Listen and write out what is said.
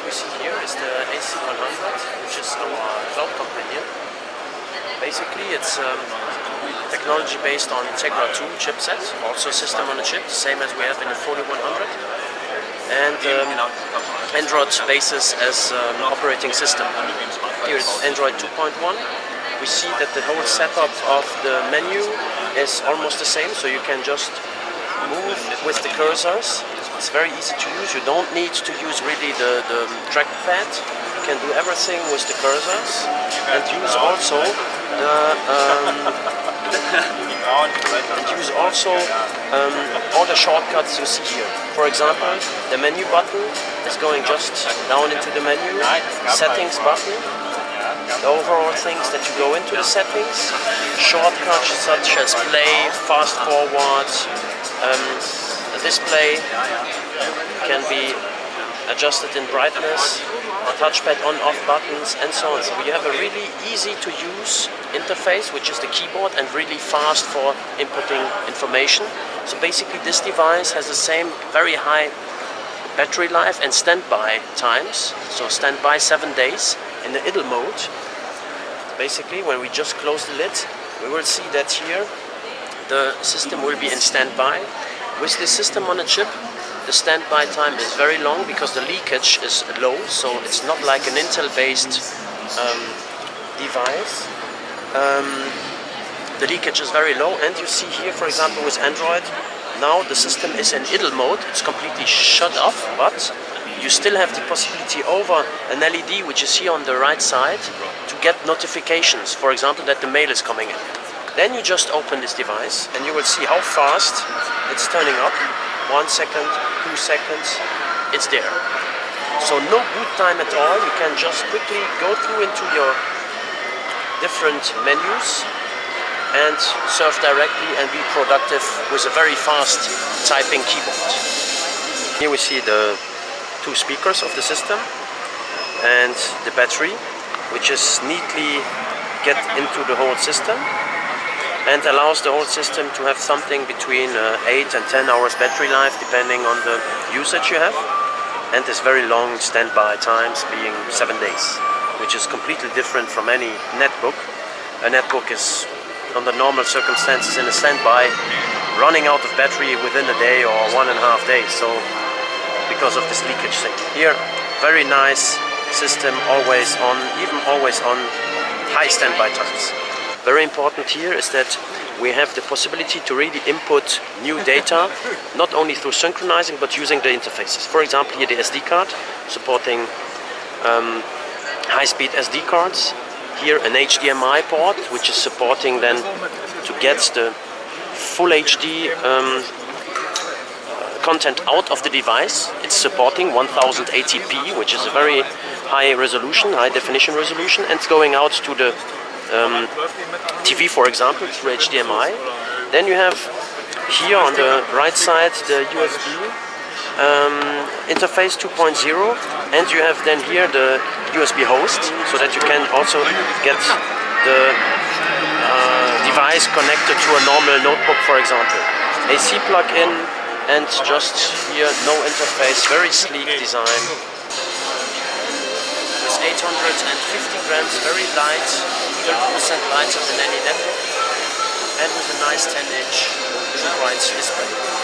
we see here is the AC100, which is our cloud companion. Basically, it's technology based on Tegra 2 chipset, also system on a chip, same as we have in the 4100, and Android basis as operating system. Here it's Android 2.1. We see that the whole setup of the menu is almost the same, so you can just move with the cursors. It's very easy to use. You don't need to use really the trackpad. You can do everything with the cursors and use also all the shortcuts you see here. For example, the menu button is going just down into the menu. Settings button. The overall things that you go into the settings. Shortcuts such as play, fast forward. The display can be adjusted in brightness, touchpad on-off buttons, and so on. So you have a really easy to use interface, which is the keyboard, and really fast for inputting information. So basically this device has the same very high battery life and standby times. So standby 7 days in the idle mode. Basically when we just close the lid, we will see that here the system will be in standby. With the system on a chip, the standby time is very long because the leakage is low, so it's not like an Intel-based device. The leakage is very low, and you see here, for example, with Android, now the system is in idle mode. It's completely shut off, but you still have the possibility over an LED, which is here on the right side, to get notifications, for example, that the mail is coming in. Then you just open this device and you will see how fast it's turning up. 1 second, 2 seconds, it's there. So no boot time at all. You can just quickly go through into your different menus and surf directly and be productive with a very fast typing keyboard. Here we see the 2 speakers of the system and the battery, which is neatly get into the whole system and allows the whole system to have something between 8 and 10 hours battery life, depending on the usage you have. And this very long standby times being 7 days, which is completely different from any netbook. A netbook is, under normal circumstances, in a standby, running out of battery within a day or 1.5 days. So, because of this leakage thing. Here, very nice system, always on, even always on, high standby times. Very important here is that we have the possibility to really input new data, not only through synchronizing, but using the interfaces. For example, here the SD card, supporting high-speed SD cards. Here an HDMI port, which is supporting then to get the full HD content out of the device. It's supporting 1080p, which is a very high resolution, high definition resolution, and it's going out to the TV, for example, through HDMI. Then you have here on the right side the USB interface 2.0, and you have then here the USB host, so that you can also get the device connected to a normal notebook, for example. AC plug-in, and just here no interface, very sleek design. With 850 grams, very light, 30% lighter than any netbook, and with a nice 10-inch true bright display.